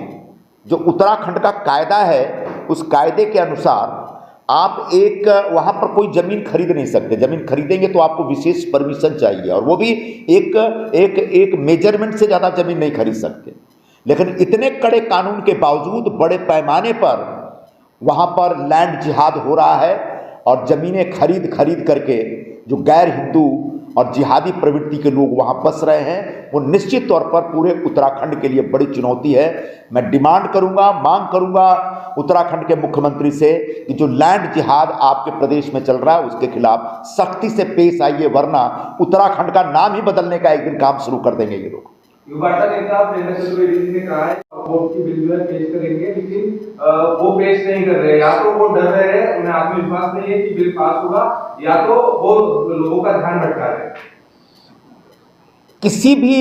S2: जो उत्तराखंड का कायदा है, उस कायदे के अनुसार आप एक वहाँ पर कोई ज़मीन खरीद नहीं सकते। ज़मीन खरीदेंगे तो आपको विशेष परमिशन चाहिए, और वो भी एक मेजरमेंट से ज़्यादा ज़मीन नहीं खरीद सकते। लेकिन इतने कड़े कानून के बावजूद बड़े पैमाने पर वहाँ पर लैंड जिहाद हो रहा है, और ज़मीनें खरीद खरीद करके जो गैर हिंदू और जिहादी प्रवृत्ति के लोग वहाँ बस रहे हैं, वो निश्चित तौर पर पूरे उत्तराखंड के लिए बड़ी चुनौती है। मैं डिमांड करूँगा, मांग करूँगा उत्तराखंड के मुख्यमंत्री से कि जो लैंड जिहाद आपके प्रदेश में चल रहा है उसके खिलाफ सख्ती से पेश आइए, वरना उत्तराखंड का नाम ही बदलने का एक दिन काम शुरू कर देंगे ये लोग।
S6: युवा नेता प्रेरणा चतुर्वेदी जी ने कहा है वोट की बिल जो है पेश करेंगे, लेकिन वो पेश नहीं कर रहे। या तो वो डर रहे हैं, उन्हें आत्मविश्वास नहीं है कि बिल पास होगा, या तो वो लोगों का ध्यान भटका रहे हैं।
S2: किसी भी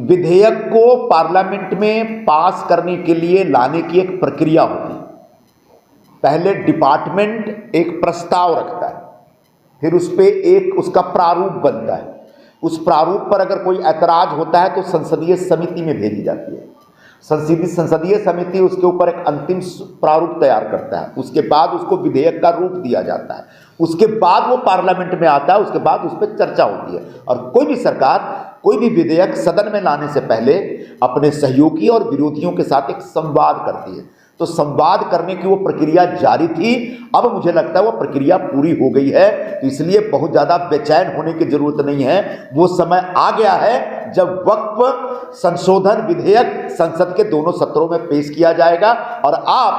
S2: विधेयक को पार्लियामेंट में पास करने के लिए लाने की एक प्रक्रिया होती है। पहले डिपार्टमेंट एक प्रस्ताव रखता है, फिर उस पर एक उसका प्रारूप बनता है। उस प्रारूप पर अगर कोई ऐतराज होता है तो संसदीय समिति में भेजी जाती है। संसदीय समिति उसके ऊपर एक अंतिम प्रारूप तैयार करता है। उसके बाद उसको विधेयक का रूप दिया जाता है। उसके बाद वो पार्लियामेंट में आता है, उसके बाद उस पर चर्चा होती है। और कोई भी सरकार कोई भी विधेयक सदन में लाने से पहले अपने सहयोगी और विरोधियों के साथ एक संवाद करती है। तो संवाद करने की वो प्रक्रिया जारी थी, अब मुझे लगता है वो प्रक्रिया पूरी हो गई है। तो इसलिए बहुत ज़्यादा बेचैन होने की जरूरत नहीं है। वो समय आ गया है जब वक्फ संशोधन विधेयक संसद के दोनों सत्रों में पेश किया जाएगा। और आप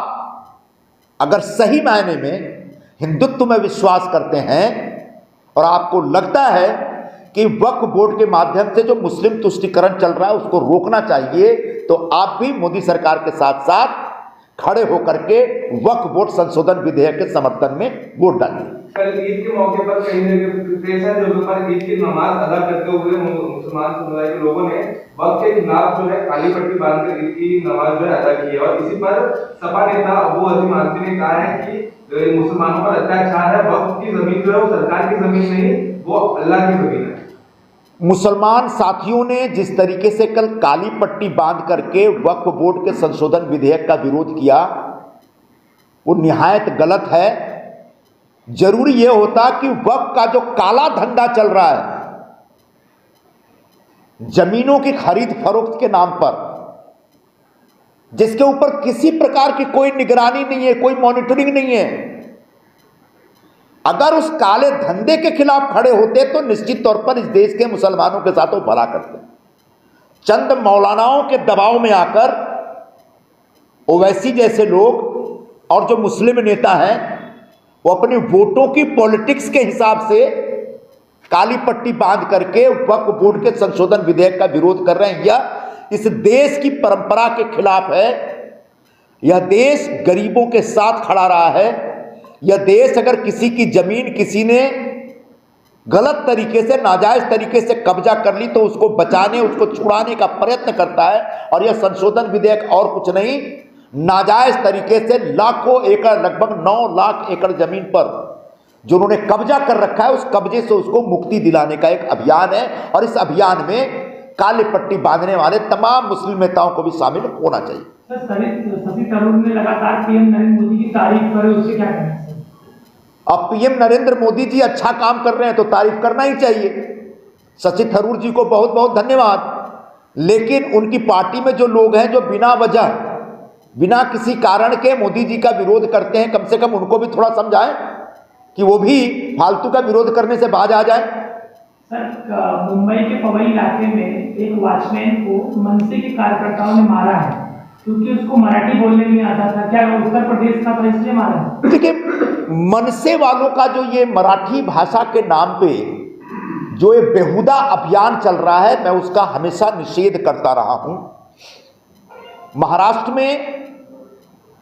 S2: अगर सही मायने में हिंदुत्व में विश्वास करते हैं और आपको लगता है कि वक्फ बोर्ड के माध्यम से जो मुस्लिम तुष्टीकरण चल रहा है उसको रोकना चाहिए, तो आप भी मोदी सरकार के साथ साथ खड़े होकर के वक्फ बोर्ड संशोधन विधेयक के समर्थन में वोट डालें।
S6: कल ईद के मौके पर कई जगह जो लोग ईद की नमाज अदा करते हुए मुसलमान समुदाय के लोगों ने वक्फ के खिलाफ जो है काली पट्टी बांधकर ईद की नमाज जो है अदा की है। और इसी पर सपा नेता अबू अजीम आसिफ ने कहा है कि मुसलमानों पर अत्याचार है, वक्फ की जमीन जो है वो सरकार की जमीन नहीं, वो अल्लाह की जमीन है।
S2: मुसलमान साथियों ने जिस तरीके से कल काली पट्टी बांध करके वक्फ बोर्ड के संशोधन विधेयक का विरोध किया, वो निहायत गलत है। जरूरी यह होता कि वक्फ का जो काला धंधा चल रहा है जमीनों की खरीद फरोख्त के नाम पर, जिसके ऊपर किसी प्रकार की कोई निगरानी नहीं है, कोई मॉनिटरिंग नहीं है, अगर उस काले धंधे के खिलाफ खड़े होते तो निश्चित तौर पर इस देश के मुसलमानों के साथ वो भला करते। चंद मौलानाओं के दबाव में आकर ओवैसी जैसे लोग और जो मुस्लिम नेता हैं वो अपनी वोटों की पॉलिटिक्स के हिसाब से काली पट्टी बांध करके वक्फ बोर्ड के संशोधन विधेयक का विरोध कर रहे हैं। यह इस देश की परंपरा के खिलाफ है। यह देश गरीबों के साथ खड़ा रहा है। यह देश अगर किसी की जमीन किसी ने गलत तरीके से, नाजायज तरीके से कब्जा कर ली तो उसको बचाने, उसको छुड़ाने का प्रयत्न करता है। और यह संशोधन विधेयक और कुछ नहीं, नाजायज तरीके से लाखों एकड़, लगभग 9 लाख एकड़ जमीन पर जो उन्होंने कब्जा कर रखा है, उस कब्जे से उसको मुक्ति दिलाने का एक अभियान है। और इस अभियान में काली पट्टी बांधने वाले तमाम मुस्लिम नेताओं को भी शामिल होना चाहिए।
S7: शशि थरूर ने लगातार पीएम नरेंद्र मोदी की तारीफ करे, उससे क्या कहना है?
S2: अब पीएम नरेंद्र मोदी जी अच्छा काम कर रहे हैं तो तारीफ करना ही चाहिए। शशि थरूर जी को बहुत बहुत धन्यवाद। लेकिन उनकी पार्टी में जो लोग हैं जो बिना वजह, बिना किसी कारण के मोदी जी का विरोध करते हैं, कम से कम उनको भी थोड़ा समझाएं कि वो भी फालतू का विरोध करने से बाज आ जाए।
S7: सर, मुंबई के पवई इलाके में एक वॉचमैन को मनसे के कार्यकर्ताओं ने मारा है क्योंकि उसको मराठी बोलने नहीं आता था। क्या उत्तर प्रदेश का था इसलिए मारा?
S2: देखिए, मनसे वालों का जो ये मराठी भाषा के नाम पे जो ये बेहुदा अभियान चल रहा है, मैं उसका हमेशा निषेध करता रहा हूं। महाराष्ट्र में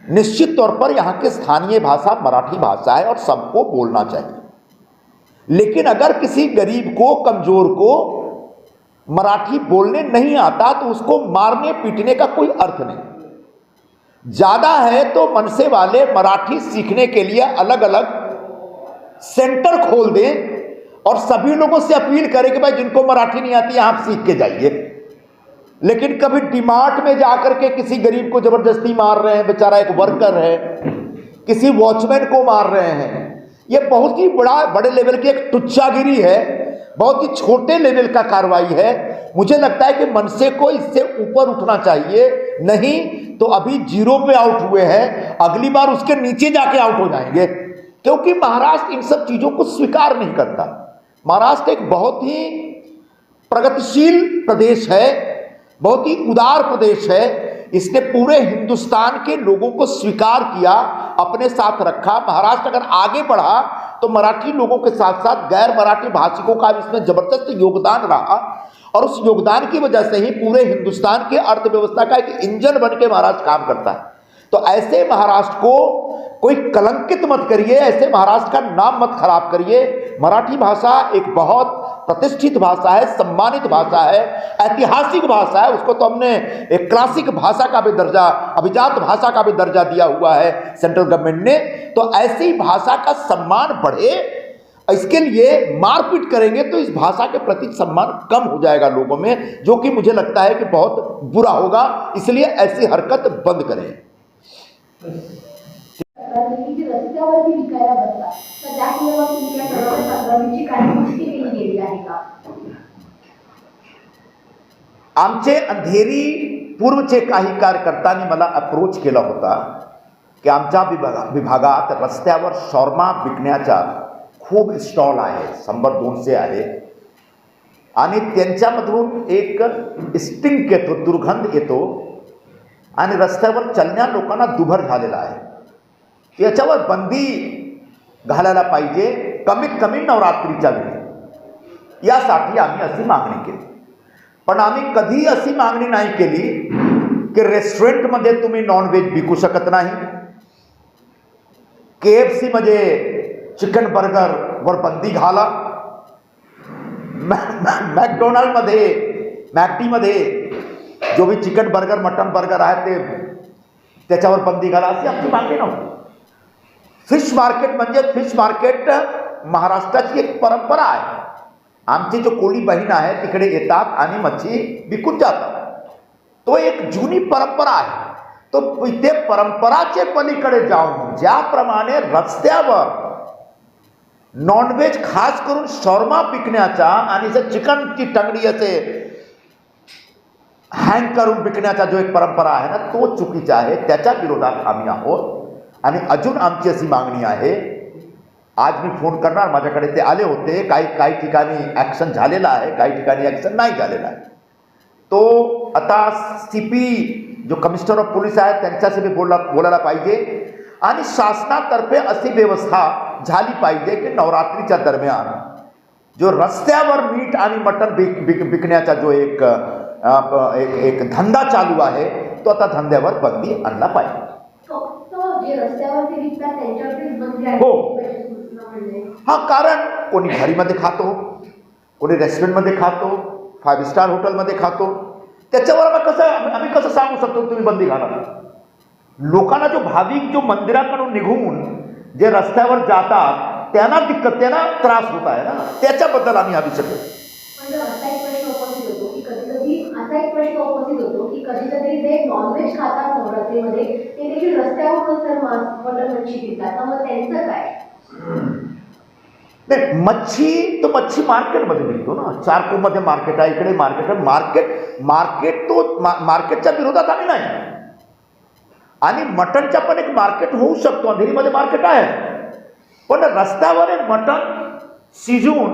S2: निश्चित तौर पर यहाँ की स्थानीय भाषा मराठी भाषा है और सबको बोलना चाहिए। लेकिन अगर किसी गरीब को, कमजोर को मराठी बोलने नहीं आता तो उसको मारने पीटने का कोई अर्थ नहीं। ज्यादा है तो मनसे वाले मराठी सीखने के लिए अलग अलग सेंटर खोल दें और सभी लोगों से अपील करें कि भाई जिनको मराठी नहीं आती आप सीख के जाइए। लेकिन कभी डीमार्ट में जाकर के किसी गरीब को जबरदस्ती मार रहे हैं, बेचारा एक वर्कर है, किसी वॉचमैन को मार रहे हैं, यह बहुत ही बड़े लेवल की एक टुच्चागिरी है, बहुत ही छोटे लेवल का कार्रवाई है। मुझे लगता है कि मनसे को इससे ऊपर उठना चाहिए, नहीं तो अभी 0 पे आउट हुए हैं, अगली बार उसके नीचे जाके आउट हो जाएंगे। क्योंकि महाराष्ट्र इन सब चीजों को स्वीकार नहीं करता। महाराष्ट्र एक बहुत ही प्रगतिशील प्रदेश है, बहुत ही उदार प्रदेश है। इसने पूरे हिंदुस्तान के लोगों को स्वीकार किया, अपने साथ रखा। महाराष्ट्र अगर आगे बढ़ा तो मराठी लोगों के साथ साथ गैर मराठी भाषिकों का भी इसमें जबरदस्त योगदान रहा और उस योगदान की वजह से ही पूरे हिंदुस्तान के अर्थव्यवस्था का एक इंजन बन के महाराष्ट्र काम करता है। तो ऐसे महाराष्ट्र को कोई कलंकित मत करिए, ऐसे महाराष्ट्र का नाम मत खराब करिए। मराठी भाषा एक बहुत प्रतिष्ठित भाषा है, सम्मानित भाषा है, ऐतिहासिक भाषा है। उसको तो हमने एक क्लासिक भाषा का भी दर्जा, अभिजात भाषा का भी दर्जा दिया हुआ है सेंट्रल गवर्नमेंट ने। तो ऐसी भाषा का सम्मान बढ़े, इसके लिए मारपीट करेंगे तो इस भाषा के प्रति सम्मान कम हो जाएगा लोगों में, जो कि मुझे लगता है कि बहुत बुरा होगा। इसलिए ऐसी हरकत बंद करें।
S3: रस्त्यावरती विकायला बसला तर त्या संदर्भात तुम्ही काय करणार? तक्रारीची काही गोष्टी केली गेली आहे का?
S2: आमचे अंधेरी पूर्वचे काही कार्यकर्त्यांनी मला अप्रोच केला होता की आमच्या विभागात रस्त्यावर शॉर्मा विकण्याच्या खूप स्टॉल आहे, 100-200 आहे आणि त्यांच्यामधून एक स्टिंक येतो, दुर्गंध येतो आणि रस्त्यावर चालण्या लोकांना दुभर झालेला आहे। याच्यावर बंदी घालायला पाहिजे, कमीत कमी नवरात्रीच्या वेळी। यासाठी आम्ही अशी मागणी केली, पण आम्ही कधी अशी मागणी नाही केली की रेस्टॉरंटमध्ये तुम्ही नॉनव्हेज विकू शकत नाही, KFC मध्ये चिकन बर्गर वर बंदी घाला, मॅकडोनाल्डमध्ये, मॅकडीमध्ये जो भी चिकन बर्गर, मटन बर्गर आहे त्याच्यावर बंदी घाला, अशी आमची मागणी नव्हती। फिश मार्केट म्हणजे फिश मार्केट महाराष्ट्राची एक परंपरा आहे। आमची जो कोळी बहीण आहे तिकडे येतात आणि मच्छी विकून जातात, तो एक जुनी परंपरा आहे। तो इथे परंपराचे पलीकडे जाऊन ज्याप्रमाणे रस्त्यावर नॉनव्हेज खास करून शॉर्मा विकण्याचा आणि चिकनची टंगडी असे हँग करून विकण्याचा जो एक परंपरा आहे ना, तो चुकीचा आहे। त्याच्या विरोधात आम्ही आहोत आणि अजून आमची अशी मागणी आहे। आज मी फोन करणार, माझ्याकडे ते आले होते, काही ठिकाणी ॲक्शन झालेला आहे, काही ठिकाणी ॲक्शन नाही झालेला आहे। तो आता CP जो कमिशनर ऑफ पोलीस आहेत त्यांच्याशी मी बोलायला पाहिजे आणि शासनातर्फे अशी व्यवस्था झाली पाहिजे की नवरात्रीच्या दरम्यान जो रस्त्यावर मीठ आणि मटण विकण्याचा जो एक धंदा चालू आहे तो आता धंद्यावर बंदी आणला पाहिजे।
S3: जे रस्त्यावरती विकतात त्यांच्यावरतीच बंदी आहे
S2: हो.
S3: सूचना म्हणणे.
S2: हा, कारण कोणी घारीमध्ये खातो, कोणी रेस्टॉरंटमध्ये खातो, 5 स्टार हॉटेलमध्ये खातो, त्याच्यावर आम्ही कसं सांगू शकतो तुम्ही बंदी घाला. लोकांना जो भाविक जो मंदिराकडून निघून जे रस्त्यावर जातात त्यांना दिक्कत, त्यांना त्रास होत आहे ना, त्याच्याबद्दल आम्ही हा विषय करतो.
S3: पण असा एक प्रश्न उपस्थित होतो की कधी कधी जे नॉनव्हेज खातात नवरात्रीमध्ये ते देखील रस्त्यावरून तर मटण मच्छी घेतात, मग त्यांचं काय?
S2: नाही, मच्छी तो मच्छी मार्केटमध्ये मिळतो ना, चारकोमध्ये मार्केट आहे, इकडे मार्केट आहे. मार्केट तो मार्केटच्या विरोधात आम्ही नाही. आणि मटणच्या पण एक मार्केट होऊ शकतो, अंधेरीमध्ये मार्केट आहे, पण रस्त्यावर एक मटण शिजवून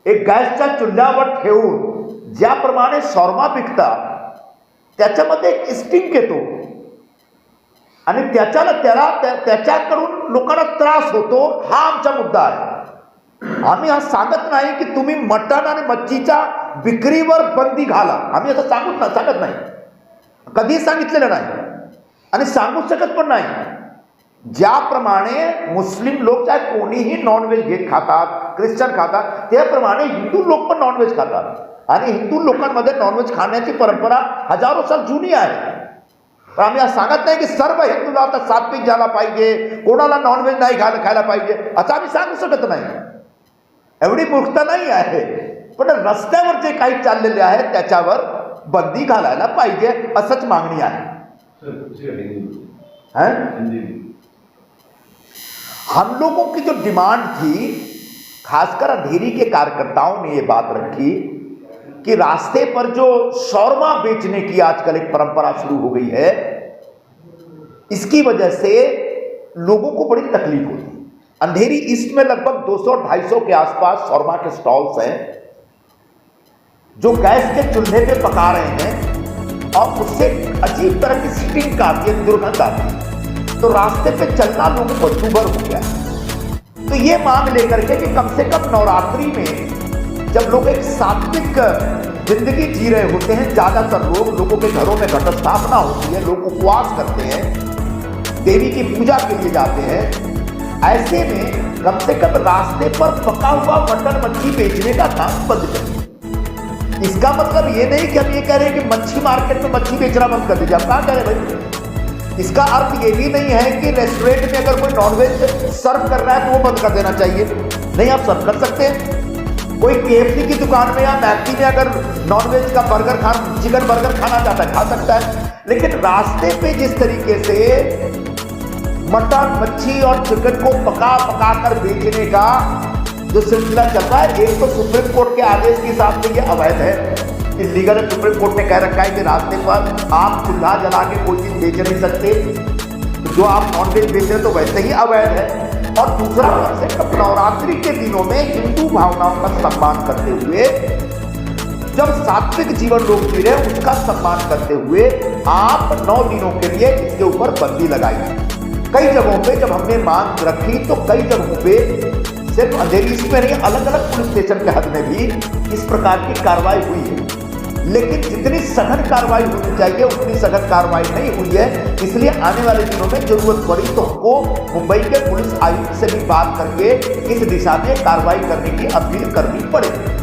S2: एक गॅसच्या चुल्ह्यावर ठेवून ज्याप्रमाणे शॉर्मा विकतात त्याच्यामध्ये एक स्टिंक येतो आणि त्याच्याकडून लोकांना त्रास होतो. हा आमचा मुद्दा आहे. आम्ही हा सांगत नाही की तुम्ही मटण आणि मच्छीच्या विक्रीवर बंदी घाला, आम्ही असं सांगत नाही, कधीही सांगितलेलं नाही आणि सांगू शकत पण नाही. ज्याप्रमाणे मुस्लिम लोक चाहे कोणीही नॉनव्हेज घेत खातात, ख्रिश्चन खातात, त्याप्रमाणे हिंदू लोक पण नॉनव्हेज खातात आणि हिंदू लोकांमध्ये नॉनव्हेज खाण्याची परंपरा हजारो साल जुनी आहे. पण आम्ही असं सांगत नाही की सर्व हिंदूला आता सात्विक झाला पाहिजे, कोणाला नॉनव्हेज नाही खायला पाहिजे, असं आम्ही सांगू शकत नाही. एवढी मूर्खता नाही आहे. पण रस्त्यावर जे काही चाललेले आहे त्याच्यावर बंदी घालायला पाहिजे असंच मागणी आहे. हम लोगों की जो डिमांड थी, खासकर अंधेरी के कार्यकर्ताओं ने ये बात रखी कि रास्ते पर जो शौरमा बेचने की आजकल एक परंपरा शुरू हो गई है, इसकी वजह से लोगों को बड़ी तकलीफ होती है. अंधेरी ईस्ट में लगभग 200-250 के आसपास शौरमा के स्टॉल्स हैं जो गैस के चूल्हे पे पका रहे हैं और उससे अजीब तरह की स्टिंक आती है, दुर्गंध आती है, तो रास्ते पे चलना लोगों को दूभर हो गया. तो ये मांग लेकर के कि कम से कम नवरात्रि में जब लोग एक सात्विक जिंदगी जी रहे होते हैं, ज्यादातर लोगों के घरों में घट स्थापना होती है, लोग उपवास करते हैं, देवी की पूजा के लिए जाते हैं, ऐसे में कम से कम रास्ते पर पका हुआ मटन मच्छी बेचने का काम बंद करिए. इसका मतलब ये नहीं कि हम ये कह रहे हैं कि मच्छी मार्केट में मच्छी बेचना बंद कर दीजिए. आप कहाँ कह रहे हैं भाई? इसका अर्थ ये भी नहीं है कि रेस्टोरेंट में अगर कोई नॉनवेज सर्व कर रहा है तो वो बंद कर देना चाहिए. नहीं, आप सर्व कर सकते हैं. कोई KFC की दुकान में या मैक्डी में अगर नॉनवेज का चिकन बर्गर खाना चाहता है खा सकता है. लेकिन रास्ते पे जिस तरीके से मटन मच्छी और चिकन को पका कर बेचने का जो सिलसिला चल रहा है, एक तो सुप्रीम कोर्ट के आदेश के हिसाब से ये अवैध है, इलीगल है. सुप्रीम कोर्ट ने कह रखा है कि रास्ते पर आप चूल्हा जला के कोई चीज बेच नहीं सकते, तो जो आप नॉनवेज बेच रहे तो वैसे ही अवैध है. और दूसरा, कम से कम नवरात्रि के दिनों में हिंदू भावनाओं का सम्मान करते हुए, जब सात्विक जीवन लोग जी रहे उसका सम्मान करते हुए आप 9 दिनों के लिए इसके ऊपर बंदी लगाई. कई जगहों पे जब हमने मांग रखी तो कई जगहों पे सिर्फ अंधेरी में नहीं, अलग अलग पुलिस स्टेशन के हद में भी इस प्रकार की कार्रवाई हुई है. लेकिन जितनी सघन कार्रवाई होनी चाहिए उतनी सघन कार्रवाई नहीं हुई है. इसलिए आने वाले दिनों में जरूरत पड़ी तो हमको मुंबई के पुलिस आयुक्त से भी बात करके इस दिशा में कार्रवाई करने की अपील करनी पड़ेगी.